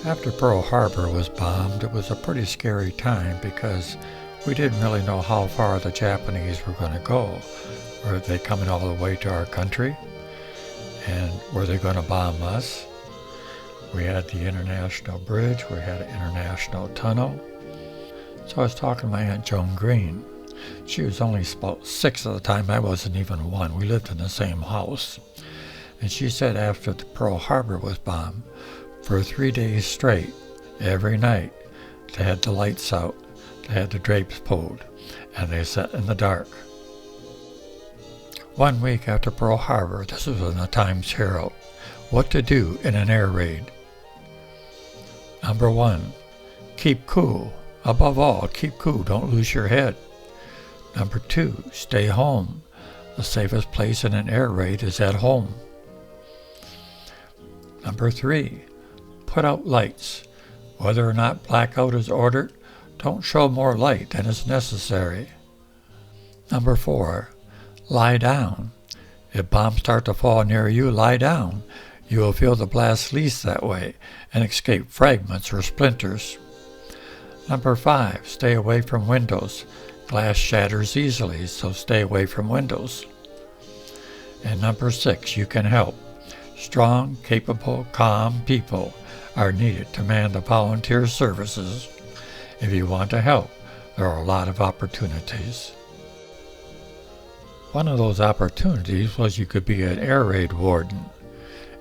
After Pearl Harbor was bombed, it was a pretty scary time because we didn't really know how far the Japanese were going to go. Were they coming all the way to our country? And were they going to bomb us? We had the international bridge, we had an international tunnel. So I was talking to my Aunt Joan Green. She was only about 6 at the time. I wasn't even 1. We lived in the same house. And she said after the Pearl Harbor was bombed, for 3 days straight, every night, they had the lights out, they had the drapes pulled, and they sat in the dark. 1 week after Pearl Harbor, this was in the Times Herald, what to do in an air raid. Number 1, keep cool. Above all, keep cool, don't lose your head. Number 2, stay home. The safest place in an air raid is at home. Number 3, put out lights. Whether or not blackout is ordered, don't show more light than is necessary. Number 4, lie down. If bombs start to fall near you, lie down. You will feel the blast least that way and escape fragments or splinters. Number 5, stay away from windows. Glass shatters easily, so stay away from windows. And number 6, you can help. Strong, capable, calm people are needed to man the volunteer services. If you want to help, there are a lot of opportunities. One of those opportunities was you could be an air raid warden,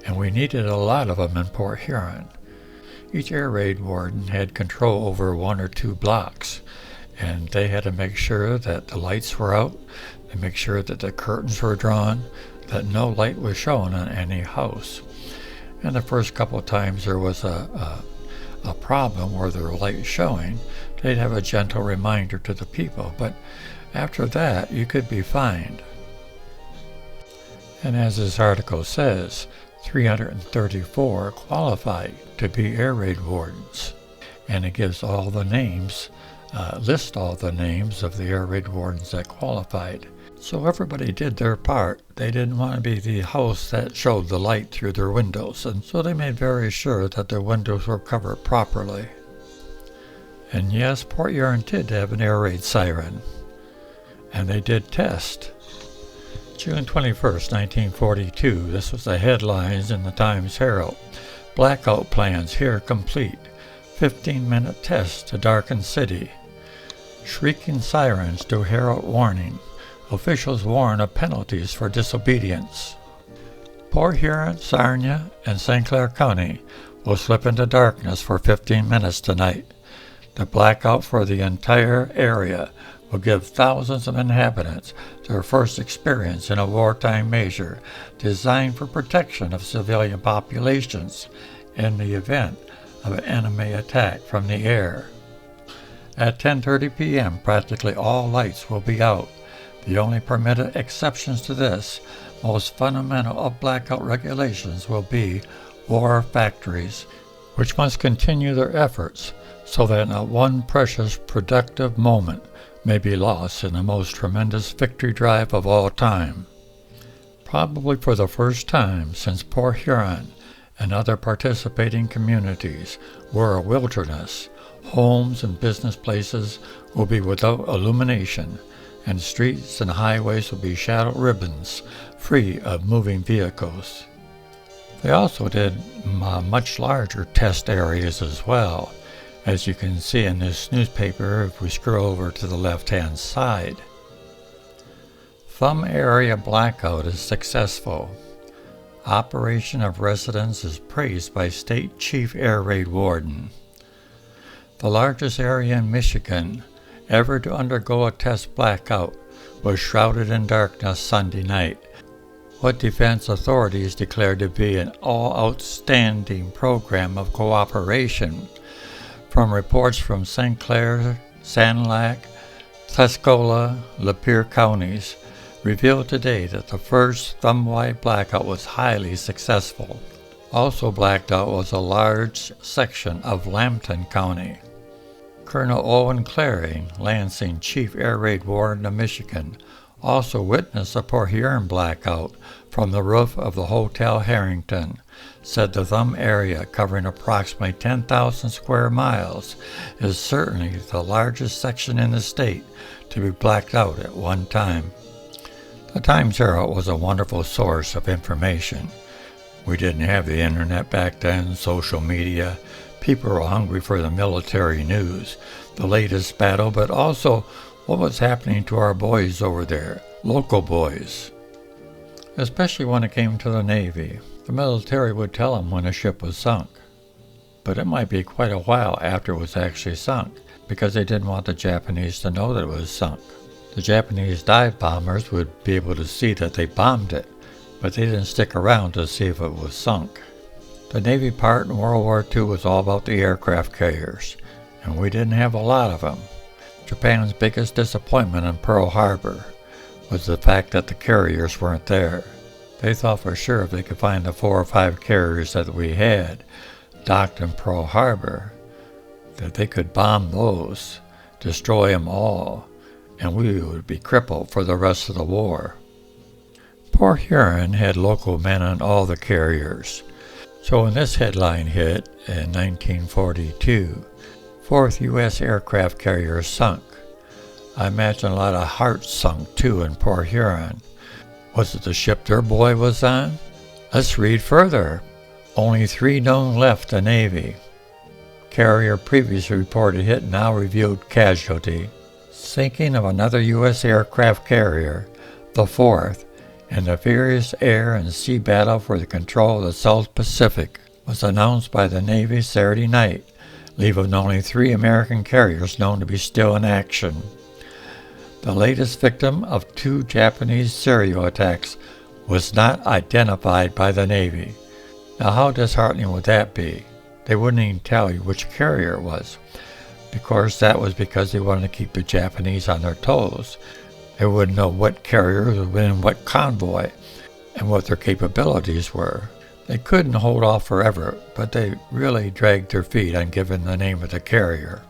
and we needed a lot of them in Port Huron. Each air raid warden had control over 1 or 2 blocks, and they had to make sure that the lights were out, and make sure that the curtains were drawn, that no light was shown on any house. And the first couple of times there was a problem where there were lights showing, they'd have a gentle reminder to the people, but after that you could be fined. And as this article says, 334 qualified to be air raid wardens, and it gives all the names, lists all the names of the air raid wardens that qualified. So everybody did their part. They didn't want to be the house that showed the light through their windows, and so they made very sure that their windows were covered properly. And yes, Port Huron did have an air raid siren, and they did test. June 21st, 1942, this was the headlines in the Times Herald. Blackout plans here complete. 15-minute test to darken city. Shrieking sirens to herald warning. Officials warn of penalties for disobedience. Port Huron, Sarnia, and St. Clair County will slip into darkness for 15 minutes tonight. The blackout for the entire area will give thousands of inhabitants their first experience in a wartime measure designed for protection of civilian populations in the event of an enemy attack from the air. At 10:30 p.m., practically all lights will be out. The only permitted exceptions to this, most fundamental of blackout regulations, will be war factories, which must continue their efforts so that not one precious productive moment may be lost in the most tremendous victory drive of all time. Probably for the first time since Port Huron and other participating communities were a wilderness, homes and business places will be without illumination, and streets and highways will be shadow ribbons, free of moving vehicles. They also did much larger test areas as well, as you can see in this newspaper if we scroll over to the left-hand side. Thumb area blackout is successful. Operation of residence is praised by State Chief Air Raid Warden. The largest area in Michigan ever to undergo a test blackout was shrouded in darkness Sunday night. What defense authorities declared to be an all-outstanding program of cooperation. From reports from St. Clair, Sand Lac, Tuscola, Lapeer counties, revealed today that the first thumb-wide blackout was highly successful. Also blacked out was a large section of Lambton County. Colonel Owen Clary, Lansing Chief Air Raid Warden of Michigan, also witnessed a Port Huron blackout from the roof of the Hotel Harrington, said the Thumb area, covering approximately 10,000 square miles, is certainly the largest section in the state to be blacked out at one time. The Times Herald was a wonderful source of information. We didn't have the internet back then, social media. People were hungry for the military news, the latest battle, but also what was happening to our boys over there, local boys. Especially when it came to the Navy. The military would tell them when a ship was sunk. But it might be quite a while after it was actually sunk, because they didn't want the Japanese to know that it was sunk. The Japanese dive bombers would be able to see that they bombed it, but they didn't stick around to see if it was sunk. The Navy part in World War II was all about the aircraft carriers, and we didn't have a lot of them. Japan's biggest disappointment in Pearl Harbor was the fact that the carriers weren't there. They thought for sure if they could find the 4 or 5 carriers that we had docked in Pearl Harbor, that they could bomb those, destroy them all, and we would be crippled for the rest of the war. Port Huron had local men on all the carriers. So when this headline hit in 1942, 4th U.S. aircraft carrier sunk, I imagine a lot of hearts sunk too in Port Huron. Was it the ship their boy was on? Let's read further. Only 3 known left the Navy. Carrier previously reported hit, now revealed casualty. Sinking of another U.S. aircraft carrier, the 4th, in the furious air and sea battle for the control of the South Pacific, was announced by the Navy Saturday night, leaving only 3 American carriers known to be still in action. The latest victim of 2 Japanese serial attacks was not identified by the Navy. Now how disheartening would that be? They wouldn't even tell you which carrier it was. Of course, that was because they wanted to keep the Japanese on their toes. They wouldn't know what carrier was in what convoy and what their capabilities were. They couldn't hold off forever, but they really dragged their feet on giving the name of the carrier.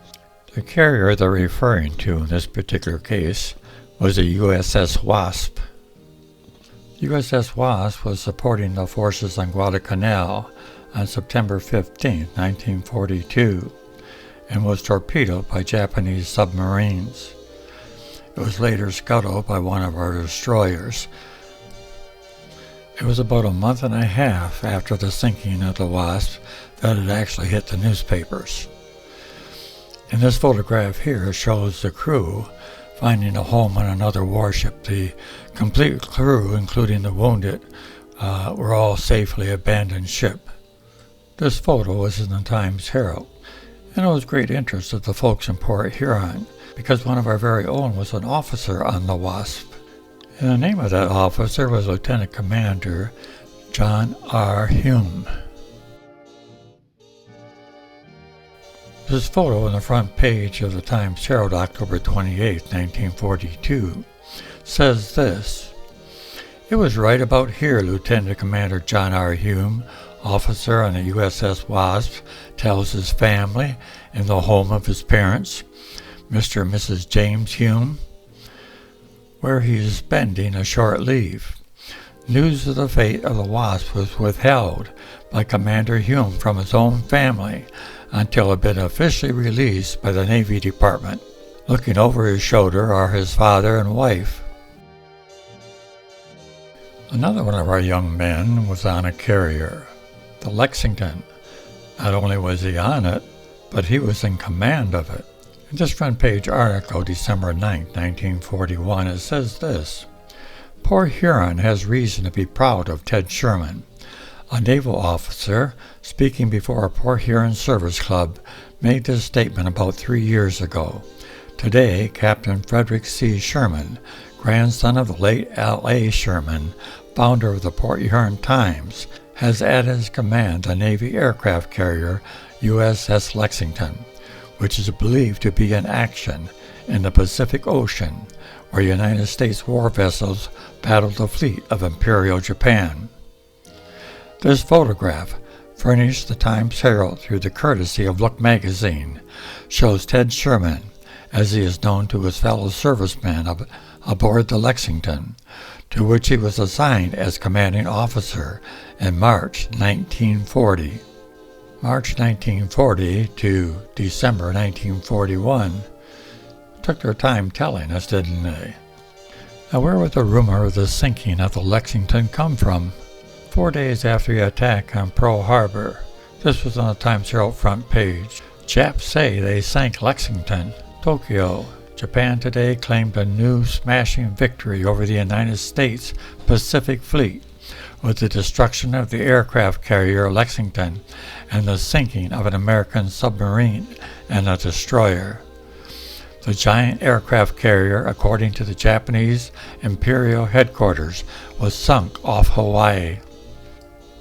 The carrier they're referring to in this particular case was the USS Wasp. USS Wasp was supporting the forces on Guadalcanal on September 15, 1942, and was torpedoed by Japanese submarines. It was later scuttled by one of our destroyers. It was about a month and a half after the sinking of the Wasp that it actually hit the newspapers. In this photograph here shows the crew finding a home on another warship. The complete crew, including the wounded, were all safely abandoned ship. This photo was in the Times Herald, and it was great interest of the folks in Port Huron, because one of our very own was an officer on the Wasp. And the name of that officer was Lieutenant Commander John R. Hume. This photo on the front page of the Times Herald, October 28, 1942, says this: "It was right about here, Lieutenant Commander John R. Hume, officer on the USS Wasp, tells his family in the home of his parents, Mr. and Mrs. James Hume, where he is spending a short leave. News of the fate of the Wasp was withheld by Commander Hume from his own family until it had been officially released by the Navy Department. Looking over his shoulder are his father and wife." Another one of our young men was on a carrier, the Lexington. Not only was he on it, but he was in command of it. In this front page article, December 9, 1941, it says this: "Port Huron has reason to be proud of Ted Sherman. A naval officer, speaking before a Port Huron Service Club, made this statement about 3 years ago. Today, Captain Frederick C. Sherman, grandson of the late L.A. Sherman, founder of the Port Huron Times, has at his command the Navy aircraft carrier USS Lexington, which is believed to be in action in the Pacific Ocean, where United States war vessels battled the fleet of Imperial Japan." This photograph, furnished the Times Herald through the courtesy of Look magazine, shows Ted Sherman as he is known to his fellow servicemen aboard the Lexington, to which he was assigned as commanding officer in March 1940. March 1940 to December 1941 took their time telling us, didn't they? Now, where would the rumor of the sinking of the Lexington come from? 4 days after the attack on Pearl Harbor, this was on the Times Herald front page. Japs say they sank Lexington. Tokyo, Japan today claimed a new smashing victory over the United States Pacific Fleet with the destruction of the aircraft carrier Lexington and the sinking of an American submarine and a destroyer. The giant aircraft carrier, according to the Japanese Imperial Headquarters, was sunk off Hawaii.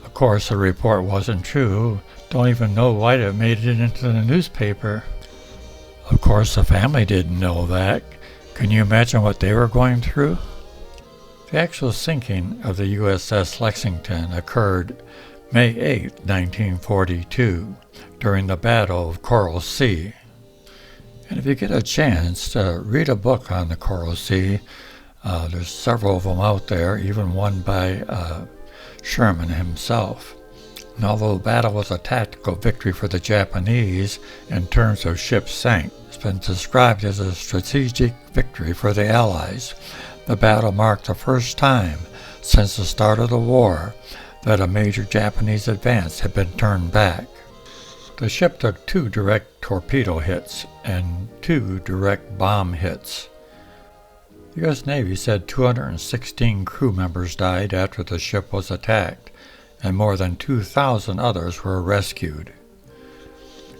Of course, the report wasn't true. Don't even know why it made it into the newspaper. Of course, the family didn't know that. Can you imagine what they were going through? The actual sinking of the USS Lexington occurred May 8, 1942, during the Battle of Coral Sea. And if you get a chance to read a book on the Coral Sea, there's several of them out there, even one by Sherman himself. And although the battle was a tactical victory for the Japanese in terms of ships sank, it's been described as a strategic victory for the Allies. The battle marked the first time since the start of the war that a major Japanese advance had been turned back. The ship took 2 direct torpedo hits and 2 direct bomb hits. The U.S. Navy said 216 crew members died after the ship was attacked, and more than 2,000 others were rescued.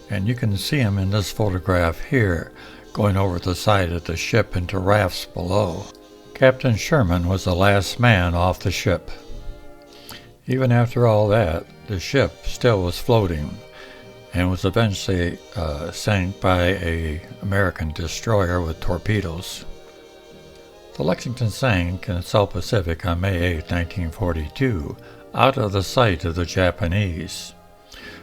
And you can see them in this photograph here, going over the side of the ship into rafts below. Captain Sherman was the last man off the ship. Even after all that, the ship still was floating, and was eventually sank by an American destroyer with torpedoes. The Lexington sank in the South Pacific on May 8, 1942, out of the sight of the Japanese.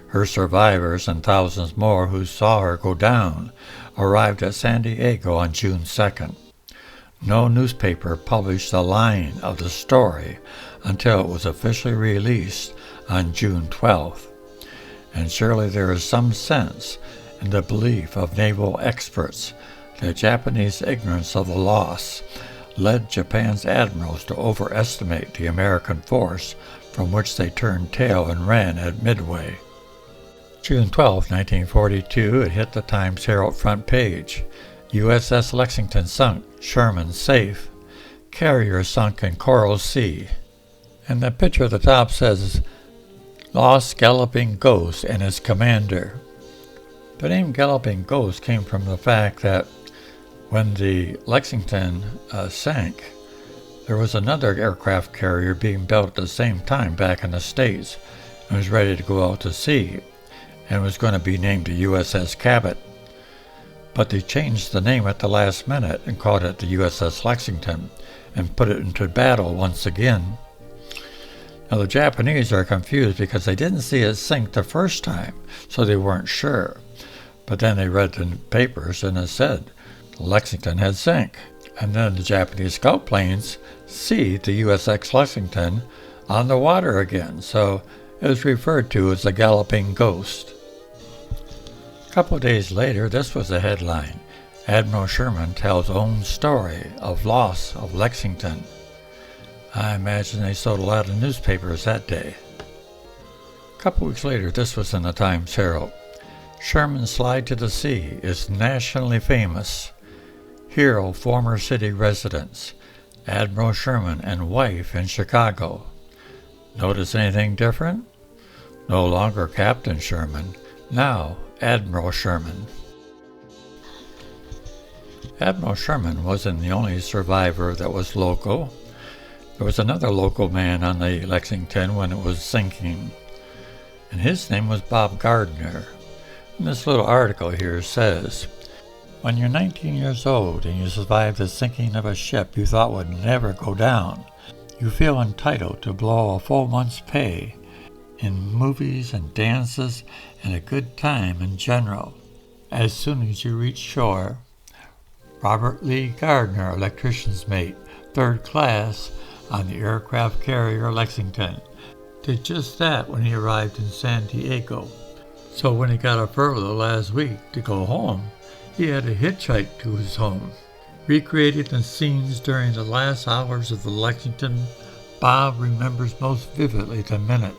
Her survivors and thousands more who saw her go down arrived at San Diego on June 2nd. No newspaper published a line of the story until it was officially released on June 12th. And surely there is some sense in the belief of naval experts that Japanese ignorance of the loss led Japan's admirals to overestimate the American force, from which they turned tail and ran at Midway. June 12, 1942, it hit the Times Herald front page. USS Lexington sunk, Sherman safe. Carrier sunk in Coral Sea. And the picture at the top says, Lost Galloping Ghost and his commander. The name Galloping Ghost came from the fact that when the Lexington sank, there was another aircraft carrier being built at the same time back in the States and was ready to go out to sea and was going to be named the USS Cabot. But they changed the name at the last minute and called it the USS Lexington and put it into battle once again. Now the Japanese are confused because they didn't see it sink the first time, so they weren't sure. But then they read the papers and it said Lexington had sank. And then the Japanese scout planes see the USS Lexington on the water again, so it was referred to as the Galloping Ghost. A couple of days later, this was the headline. Admiral Sherman tells own story of loss of Lexington. I imagine they sold a lot of newspapers that day. A couple weeks later, this was in the Times Herald. Sherman's slide to the sea is nationally famous. Hero former city residents, Admiral Sherman and wife in Chicago. Notice anything different? No longer Captain Sherman, now Admiral Sherman. Admiral Sherman wasn't the only survivor that was local. There was another local man on the Lexington when it was sinking, and his name was Bob Gardner. And this little article here says, when you're 19 years old and you survive the sinking of a ship you thought would never go down, you feel entitled to blow a full month's pay in movies and dances and a good time in general. As soon as you reach shore, Robert Lee Gardner, electrician's mate, 3rd class on the aircraft carrier Lexington, did just that when he arrived in San Diego. So when he got a furlough last week to go home, he had to hitchhike to his home. Recreating the scenes during the last hours of the Lexington, Bob remembers most vividly the minute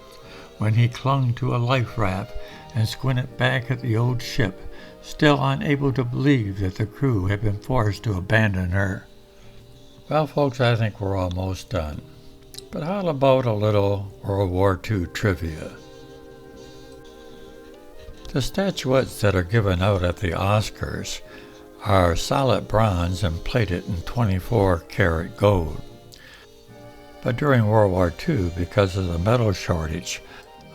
when he clung to a life raft and squinted back at the old ship, still unable to believe that the crew had been forced to abandon her. Well, folks, I think we're almost done. But how about a little World War II trivia? The statuettes that are given out at the Oscars are solid bronze and plated in 24-karat gold. But during World War II, because of the metal shortage,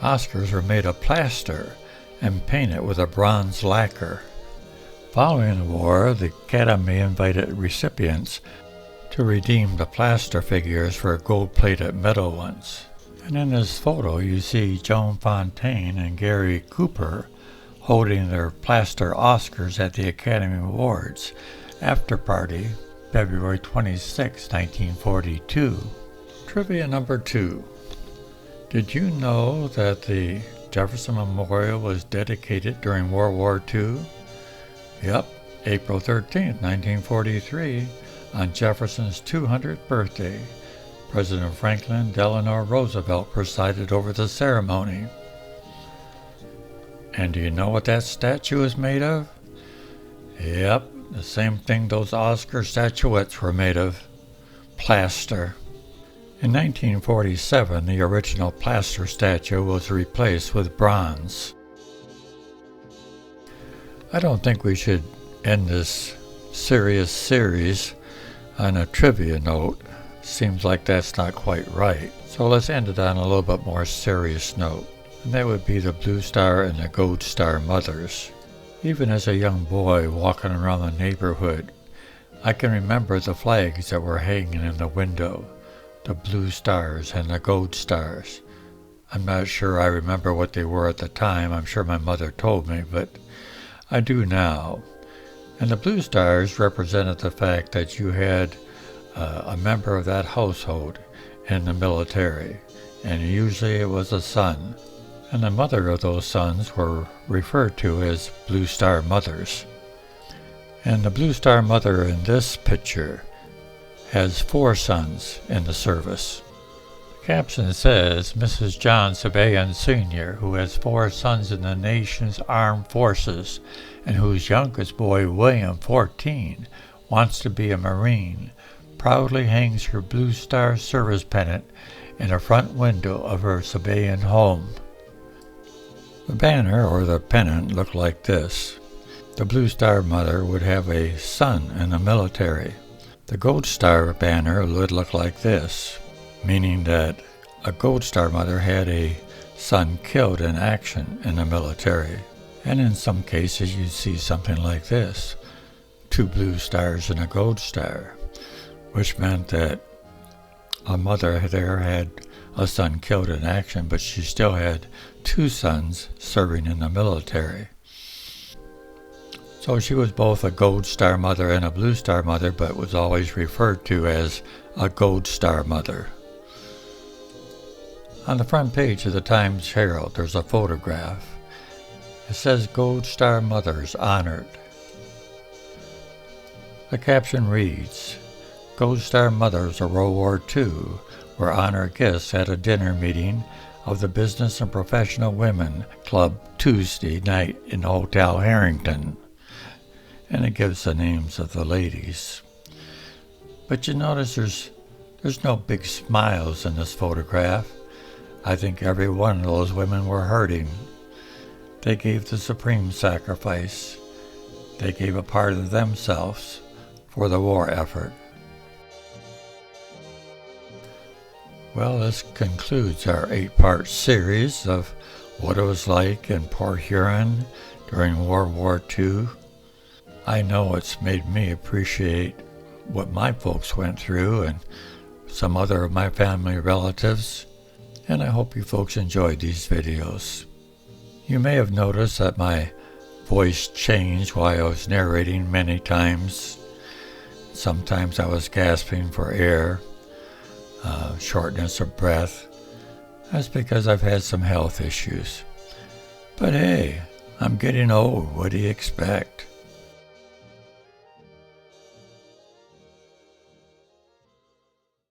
Oscars were made of plaster and painted with a bronze lacquer. Following the war, the Academy invited recipients to redeem the plaster figures for gold-plated metal ones. And in this photo, you see Joan Fontaine and Gary Cooper holding their plaster Oscars at the Academy Awards after party, February 26, 1942. Trivia number 2. Did you know that the Jefferson Memorial was dedicated during World War II? Yep, April 13, 1943, on Jefferson's 200th birthday. President Franklin Delano Roosevelt presided over the ceremony. And do you know what that statue is made of? Yep, the same thing those Oscar statuettes were made of. Plaster. In 1947, the original plaster statue was replaced with bronze. I don't think we should end this serious series on a trivia note. Seems like that's not quite right. So let's end it on a little bit more serious note. And that would be the Blue Star and the Gold Star mothers. Even as a young boy walking around the neighborhood, I can remember the flags that were hanging in the window. The Blue Stars and the Gold Stars. I'm not sure I remember what they were at the time. I'm sure my mother told me, but I do now. And the Blue Stars represented the fact that you had a member of that household in the military, and usually it was a son. And the mother of those sons were referred to as Blue Star mothers. And the Blue Star mother in this picture has 4 sons in the service. The caption says, Mrs. John Sabayan Sr., who has 4 sons in the nation's armed forces, and whose youngest boy, William, 14, wants to be a Marine, proudly hangs her Blue Star service pennant in the front window of her Sabayan home. The banner, or the pennant, looked like this. The Blue Star mother would have a son in the military. The Gold Star banner would look like this, meaning that a Gold Star mother had a son killed in action in the military. And in some cases you see something like this, 2 blue stars and a gold star, which meant that a mother there had a son killed in action, but she still had 2 sons serving in the military. So she was both a Gold Star mother and a Blue Star mother, but was always referred to as a Gold Star mother. On the front page of the Times Herald, there's a photograph. It says Gold Star Mothers Honored. The caption reads, Gold Star Mothers of World War II were honored guests at a dinner meeting of the Business and Professional Women Club Tuesday night in Hotel Harrington. And it gives the names of the ladies. But you notice there's no big smiles in this photograph. I think every one of those women were hurting. They gave the supreme sacrifice. They gave a part of themselves for the war effort. Well, this concludes our 8-part series of what it was like in Port Huron during World War II. I know it's made me appreciate what my folks went through and some other of my family relatives, and I hope you folks enjoyed these videos. You may have noticed that my voice changed while I was narrating many times. Sometimes I was gasping for air, shortness of breath. That's because I've had some health issues. But hey, I'm getting old. What do you expect?